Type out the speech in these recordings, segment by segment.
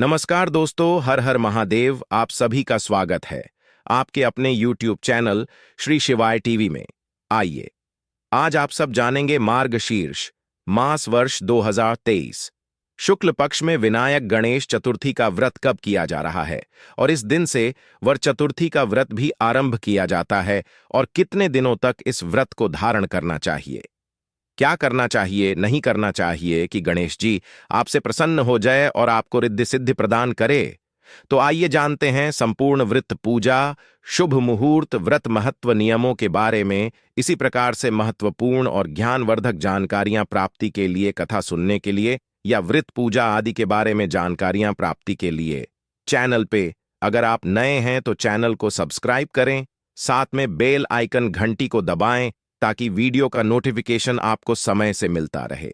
नमस्कार दोस्तों, हर हर महादेव। आप सभी का स्वागत है आपके अपने YouTube चैनल श्री शिवाय टीवी में। आइए आज आप सब जानेंगे मार्गशीर्ष मास वर्ष 2023 शुक्ल पक्ष में विनायक गणेश चतुर्थी का व्रत कब किया जा रहा है और इस दिन से वर चतुर्थी का व्रत भी आरंभ किया जाता है और कितने दिनों तक इस व्रत को धारण करना चाहिए, क्या करना चाहिए, नहीं करना चाहिए कि गणेश जी आपसे प्रसन्न हो जाए और आपको रिद्धि सिद्धि प्रदान करे। तो आइए जानते हैं संपूर्ण व्रत पूजा, शुभ मुहूर्त, व्रत महत्व नियमों के बारे में। इसी प्रकार से महत्वपूर्ण और ज्ञानवर्धक जानकारियां प्राप्ति के लिए, कथा सुनने के लिए या व्रत पूजा आदि के बारे में जानकारियां प्राप्ति के लिए चैनल पे अगर आप नए हैं तो चैनल को सब्सक्राइब करें, साथ में बेल आइकन घंटी को दबाएं ताकि वीडियो का नोटिफिकेशन आपको समय से मिलता रहे।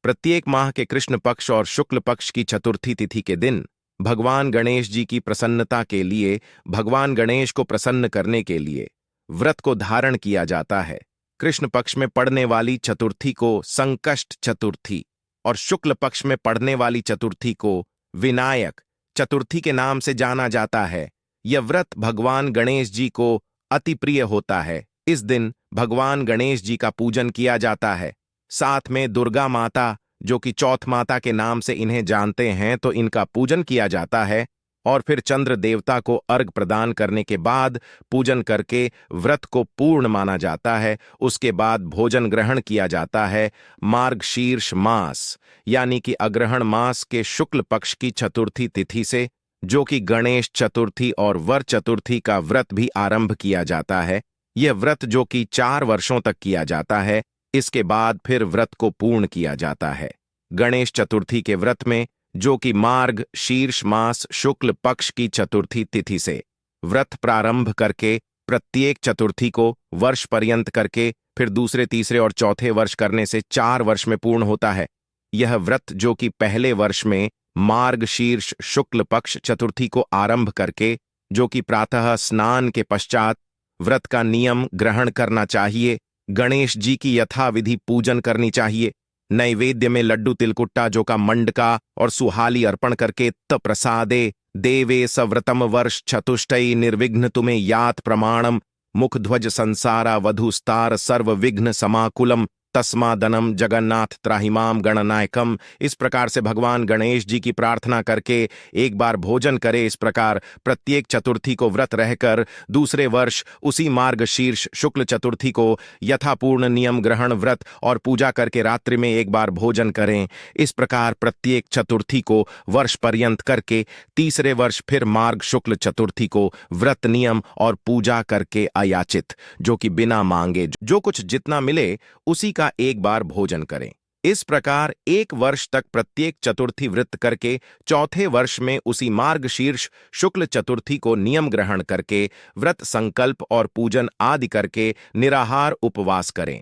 प्रत्येक माह के कृष्ण पक्ष और शुक्ल पक्ष की चतुर्थी तिथि के दिन भगवान गणेश जी की प्रसन्नता के लिए, भगवान गणेश को प्रसन्न करने के लिए व्रत को धारण किया जाता है। कृष्ण पक्ष में पड़ने वाली चतुर्थी को संकष्ट चतुर्थी और शुक्ल पक्ष में पड़ने वाली चतुर्थी को विनायक चतुर्थी के नाम से जाना जाता है। यह व्रत भगवान गणेश जी को अति प्रिय होता है। इस दिन भगवान गणेश जी का पूजन किया जाता है। साथ में दुर्गा माता, जो कि चौथ माता के नाम से इन्हें जानते हैं, तो इनका पूजन किया जाता है और फिर चंद्र देवता को अर्घ प्रदान करने के बाद पूजन करके व्रत को पूर्ण माना जाता है। उसके बाद भोजन ग्रहण किया जाता है। मार्गशीर्ष मास यानी कि अग्रहण मास के शुक्ल पक्ष की चतुर्थी तिथि से, जो कि गणेश चतुर्थी और वर चतुर्थी का व्रत भी आरंभ किया जाता है। यह व्रत जो कि 4 वर्षों तक किया जाता है, इसके बाद फिर व्रत को पूर्ण किया जाता है। गणेश चतुर्थी के व्रत में, जो कि मार्ग शीर्ष मास शुक्ल पक्ष की चतुर्थी तिथि से व्रत प्रारंभ करके प्रत्येक चतुर्थी को वर्ष पर्यंत करके फिर दूसरे, तीसरे और चौथे वर्ष करने से 4 वर्ष में पूर्ण होता है। यह व्रत जो कि पहले वर्ष में मार्ग शीर्ष शुक्ल पक्ष चतुर्थी को आरंभ करके, जो कि प्रातः स्नान के पश्चात व्रत का नियम ग्रहण करना चाहिए, गणेश जी की यथाविधि पूजन करनी चाहिए, नैवेद्य में लड्डू, तिलकुट्टा, जो का मंडका और सुहाली अर्पण करके प्रसादे देवे सव्रतम वर्ष चतुष्टयी निर्विघ्न तुम्हें यात प्रमाणम मुखध्वज संसारा वधुस्तार सर्व विघ्न समाकुलम तस्मादनम जगन्नाथ त्राहिमाम गणनायकम। इस प्रकार से भगवान गणेश जी की प्रार्थना करके एक बार भोजन करे। इस प्रकार प्रत्येक चतुर्थी को व्रत रहकर दूसरे वर्ष उसी मार्गशीर्ष शुक्ल चतुर्थी को यथापूर्ण नियम ग्रहण, व्रत और पूजा करके रात्रि में एक बार भोजन करें। इस प्रकार प्रत्येक चतुर्थी को वर्ष पर्यंत करके तीसरे वर्ष फिर मार्ग शुक्ल चतुर्थी को व्रत नियम और पूजा करके अयाचित, जो कि बिना मांगे जो कुछ जितना मिले उसी का एक बार भोजन करें। इस प्रकार 1 वर्ष तक प्रत्येक चतुर्थी व्रत करके चौथे वर्ष में उसी मार्गशीर्ष शुक्ल चतुर्थी को नियम ग्रहण करके व्रत संकल्प और पूजन आदि करके निराहार उपवास करें।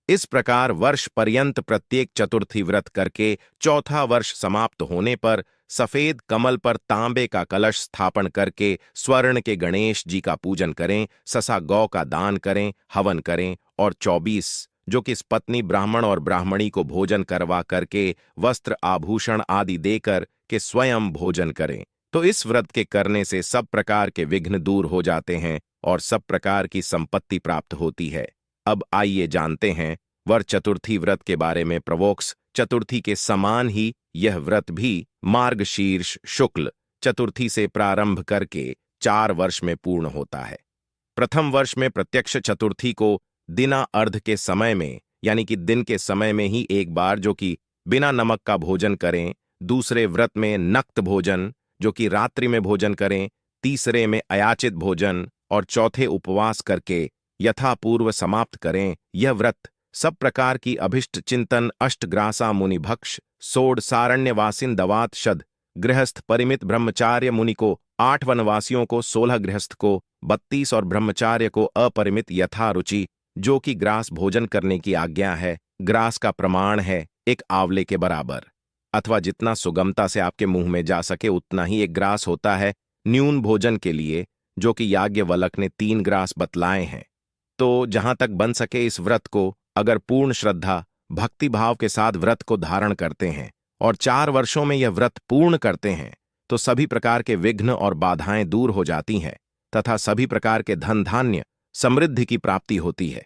इस प्रकार वर्ष पर्यंत प्रत्येक चतुर्थी व्रत करके चौथा वर्ष समाप्त होने पर सफेद कमल पर तांबे का कलश स्थापन करके स्वर्ण के गणेश जी का पूजन करें, ससा गौ का दान करें, हवन करें और 24 जो कि पत्नी ब्राह्मण और ब्राह्मणी को भोजन करवा करके वस्त्र आभूषण आदि देकर के स्वयं भोजन करें। तो इस व्रत के करने से सब प्रकार के विघ्न दूर हो जाते हैं और सब प्रकार की संपत्ति प्राप्त होती है। अब आइए जानते हैं वर चतुर्थी व्रत के बारे में। प्रवोक्ष चतुर्थी के समान ही यह व्रत भी मार्गशीर्ष शुक्ल चतुर्थी से प्रारंभ करके 4 वर्ष में पूर्ण होता है। प्रथम वर्ष में प्रत्यक्ष चतुर्थी को दिना अर्ध के समय में, यानी कि दिन के समय में ही एक बार, जो कि बिना नमक का भोजन करें। दूसरे व्रत में नक्त भोजन, जो कि रात्रि में भोजन करें। तीसरे में अयाचित भोजन और चौथे उपवास करके यथापूर्व समाप्त करें। यह व्रत सब प्रकार की अभिष्ट चिंतन, अष्टग्रासा मुनि भक्ष, सोड सारण्यवासिन दवात शद गृहस्थ परिमित ब्रह्मचार्य मुनि को 8 वनवासियों को, 16 गृहस्थ को 32 और ब्रह्मचार्य को अपरिमित यथा रुचि, जो कि ग्रास भोजन करने की आज्ञा है। ग्रास का प्रमाण है 1 आंवले के बराबर, अथवा जितना सुगमता से आपके मुंह में जा सके उतना ही 1 ग्रास होता है। न्यून भोजन के लिए, जो कि याज्ञवल्क्य ने 3 ग्रास बतलाए हैं। तो जहां तक बन सके इस व्रत को अगर पूर्ण श्रद्धा भक्ति भाव के साथ व्रत को धारण करते हैं और 4 वर्षों में यह व्रत पूर्ण करते हैं, तो सभी प्रकार के विघ्न और बाधाएं दूर हो जाती हैं तथा सभी प्रकार के धन धान्य समृद्धि की प्राप्ति होती है।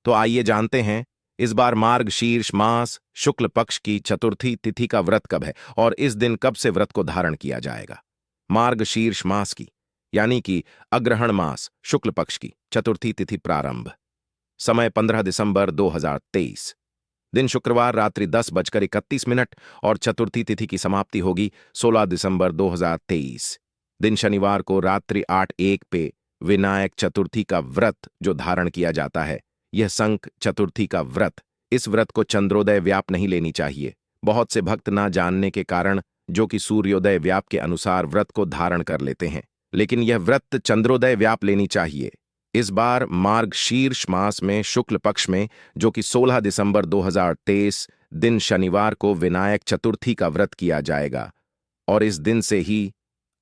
तो आइए जानते हैं इस बार मार्गशीर्ष मास शुक्ल पक्ष की चतुर्थी तिथि का व्रत कब है और इस दिन कब से व्रत को धारण किया जाएगा। मार्गशीर्ष मास की यानी कि अग्रहण मास शुक्ल पक्ष की चतुर्थी तिथि प्रारंभ। समय 15 दिसंबर 2023। दिन शुक्रवार रात्रि 10:31 और चतुर्थी तिथि की समाप्ति होगी 16 दिसंबर 2023। दिन शनिवार को रात्रि 8:01 पे विनायक चतुर्थी का व्रत जो धारण किया जाता है, यह संक चतुर्थी का व्रत, इस व्रत को चंद्रोदय व्याप नहीं लेनी चाहिए। बहुत से भक्त ना जानने के कारण जो कि सूर्योदय व्याप के अनुसार व्रत को धारण कर लेते हैं, लेकिन यह व्रत चंद्रोदय व्याप लेनी चाहिए। इस बार मार्गशीर्ष मास में शुक्ल पक्ष में जो कि 16 दिसंबर 2023 दिन शनिवार को विनायक चतुर्थी का व्रत किया जाएगा और इस दिन से ही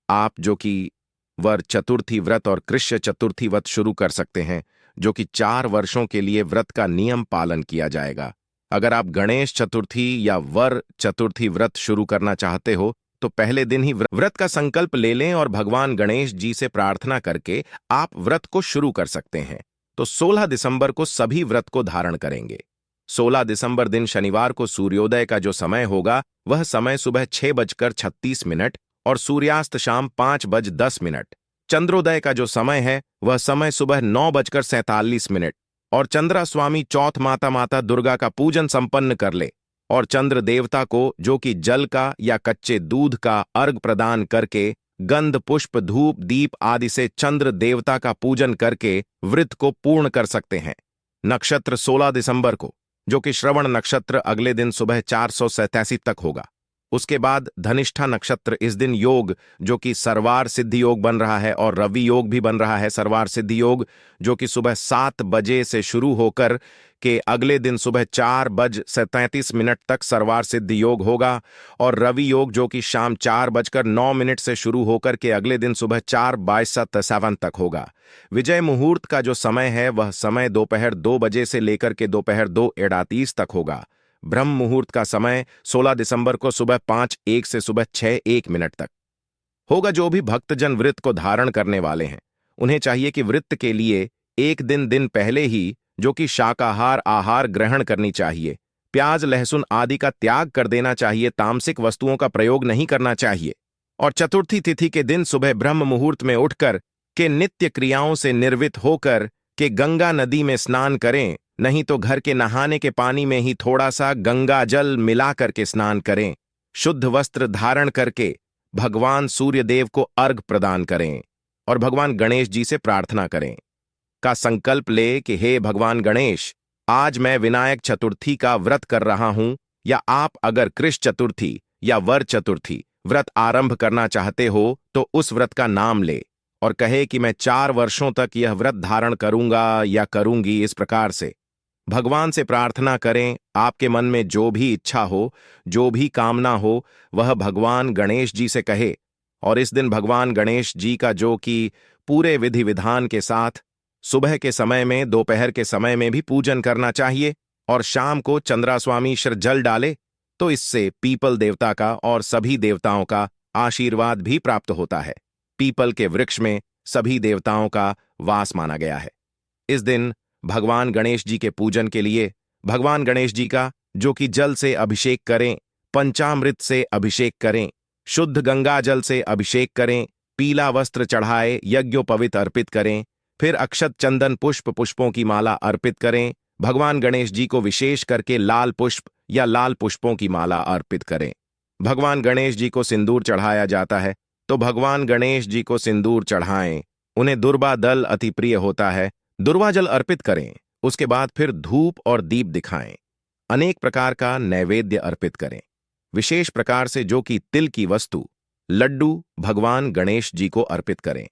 आप जो कि वर चतुर्थी व्रत और कृष्ण चतुर्थी व्रत शुरू कर सकते हैं, जो कि 4 वर्षों के लिए व्रत का नियम पालन किया जाएगा। अगर आप गणेश चतुर्थी या वर चतुर्थी व्रत शुरू करना चाहते हो तो पहले दिन ही व्रत का संकल्प ले लें और भगवान गणेश जी से प्रार्थना करके आप व्रत को शुरू कर सकते हैं। तो 16 दिसंबर को सभी व्रत को धारण करेंगे। 16 दिसंबर दिन शनिवार को सूर्योदय का जो समय होगा वह समय सुबह 6:36 और सूर्यास्त शाम 5:10। चंद्रोदय का जो समय है वह समय सुबह 9:47 और चंद्रा स्वामी चौथ माता दुर्गा का पूजन संपन्न कर ले और चंद्र देवता को जो कि जल का या कच्चे दूध का अर्घ प्रदान करके गंध पुष्प धूप दीप आदि से चंद्र देवता का पूजन करके व्रत को पूर्ण कर सकते हैं। नक्षत्र 16 दिसंबर को जो कि श्रवण नक्षत्र अगले दिन सुबह 487 तक होगा। उसके बाद धनिष्ठा नक्षत्र इस दिन योग जो कि सर्वार सिद्धि योग बन रहा है और रवि योग भी बन रहा है सर्वार सिद्धि योग, जो कि सुबह 7 बजे से शुरू होकर के अगले दिन सुबह 4:37 तक सर्वार सिद्धि योग होगा और रवि योग जो कि शाम 4:09 से शुरू होकर के अगले दिन सुबह 4:22 तक होगा। विजय मुहूर्त का जो समय है वह समय दोपहर 2 बजे से लेकर के दोपहर 2:38 तक होगा। ब्रह्म मुहूर्त का समय 16 दिसंबर को सुबह 5:01 से सुबह 6:01 तक होगा। जो भी भक्तजन व्रत को धारण करने वाले हैं उन्हें चाहिए कि व्रत के लिए एक दिन पहले ही जो कि शाकाहार आहार ग्रहण करनी चाहिए, प्याज लहसुन आदि का त्याग कर देना चाहिए, तामसिक वस्तुओं का प्रयोग नहीं करना चाहिए और चतुर्थी तिथि के दिन सुबह ब्रह्म मुहूर्त में उठकर के नित्य क्रियाओं से निर्वित होकर के गंगा नदी में स्नान करें, नहीं तो घर के नहाने के पानी में ही थोड़ा सा गंगा जल मिला करके स्नान करें। शुद्ध वस्त्र धारण करके भगवान सूर्यदेव को अर्घ प्रदान करें और भगवान गणेश जी से प्रार्थना करें का संकल्प ले कि हे भगवान गणेश, आज मैं विनायक चतुर्थी का व्रत कर रहा हूं, या आप अगर कृष्ण चतुर्थी या वर चतुर्थी व्रत आरंभ करना चाहते हो तो उस व्रत का नाम ले और कहे कि मैं 4 वर्षों तक यह व्रत धारण करूंगा या करूंगी। इस प्रकार से भगवान से प्रार्थना करें। आपके मन में जो भी इच्छा हो, जो भी कामना हो, वह भगवान गणेश जी से कहे और इस दिन भगवान गणेश जी का जो कि पूरे विधि विधान के साथ सुबह के समय में दोपहर के समय में भी पूजन करना चाहिए और शाम को चंद्रास्वामीश्वर जल डाले तो इससे पीपल देवता का और सभी देवताओं का आशीर्वाद भी प्राप्त होता है। पीपल के वृक्ष में सभी देवताओं का वास माना गया है। इस दिन भगवान गणेश जी के पूजन के लिए भगवान गणेश जी का जो कि जल से अभिषेक करें, पंचामृत से अभिषेक करें, शुद्ध गंगा जल से अभिषेक करें, पीला वस्त्र चढ़ाए यज्ञोपवीत अर्पित करें, फिर अक्षत चंदन पुष्प पुष्पों की माला अर्पित करें। भगवान गणेश जी को विशेष करके लाल पुष्प या लाल पुष्पों की माला अर्पित करें। भगवान गणेश जी को सिंदूर चढ़ाया जाता है तो भगवान गणेश जी को सिंदूर चढ़ाएं। उन्हें दुर्वा दल अति प्रिय होता है, दुर्वा जल अर्पित करें। उसके बाद फिर धूप और दीप दिखाएं। अनेक प्रकार का नैवेद्य अर्पित करें, विशेष प्रकार से जो कि तिल की वस्तु लड्डू भगवान गणेश जी को अर्पित करें।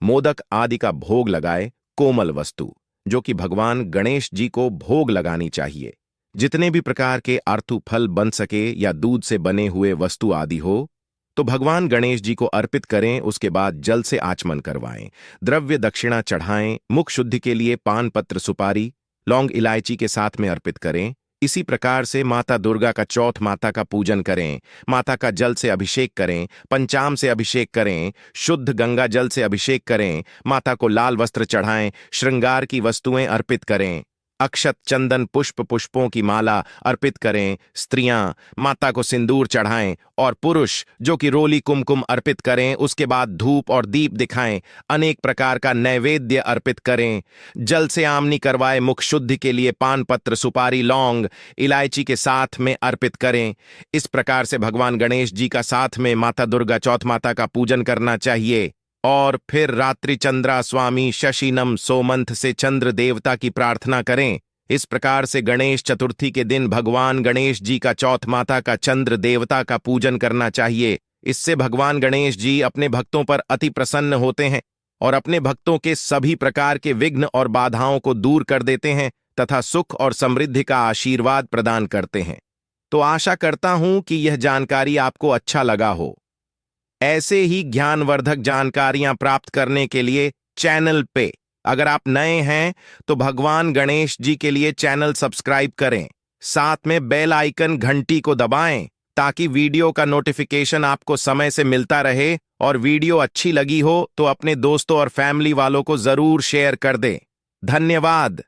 मोदक आदि का भोग लगाए, कोमल वस्तु जो कि भगवान गणेश जी को भोग लगानी चाहिए। जितने भी प्रकार के आर्थु फल बन सके या दूध से बने हुए वस्तु आदि हो तो भगवान गणेश जी को अर्पित करें। उसके बाद जल से आचमन करवाएं, द्रव्य दक्षिणा चढ़ाएं। मुख शुद्धि के लिए पान पत्र सुपारी लौंग इलायची के साथ में अर्पित करें। इसी प्रकार से माता दुर्गा का चौथ माता का पूजन करें, माता का जल से अभिषेक करें, पंचाम से अभिषेक करें, शुद्ध गंगा जल से अभिषेक करें, माता को लाल वस्त्र चढ़ाएं, श्रृंगार की वस्तुएं अर्पित करें, अक्षत चंदन पुष्पों की माला अर्पित करें। स्त्रियां माता को सिंदूर चढ़ाएं और पुरुष जो कि रोली कुमकुम अर्पित करें। उसके बाद धूप और दीप दिखाएं, अनेक प्रकार का नैवेद्य अर्पित करें, जल से आमनी करवाए, मुख शुद्धि के लिए पान पत्र, सुपारी, लौंग, इलायची के साथ में अर्पित करें। इस प्रकार से भगवान गणेश जी का साथ में माता दुर्गा चौथ माता का पूजन करना चाहिए। और फिर रात्रि चंद्रा स्वामी शशिनम सोमंथ से चंद्र देवता की प्रार्थना करें। इस प्रकार से गणेश चतुर्थी के दिन भगवान गणेश जी का चौथ माता का चंद्र देवता का पूजन करना चाहिए। इससे भगवान गणेश जी अपने भक्तों पर अति प्रसन्न होते हैं और अपने भक्तों के सभी प्रकार के विघ्न और बाधाओं को दूर कर देते हैं तथा सुख और समृद्धि का आशीर्वाद प्रदान करते हैं। तो आशा करता हूं कि यह जानकारी आपको अच्छा लगा हो। ऐसे ही ज्ञानवर्धक जानकारियां प्राप्त करने के लिए चैनल पे अगर आप नए हैं तो भगवान गणेश जी के लिए चैनल सब्सक्राइब करें, साथ में बेल आइकन घंटी को दबाएं ताकि वीडियो का नोटिफिकेशन आपको समय से मिलता रहे। और वीडियो अच्छी लगी हो तो अपने दोस्तों और फैमिली वालों को जरूर शेयर कर दें। धन्यवाद।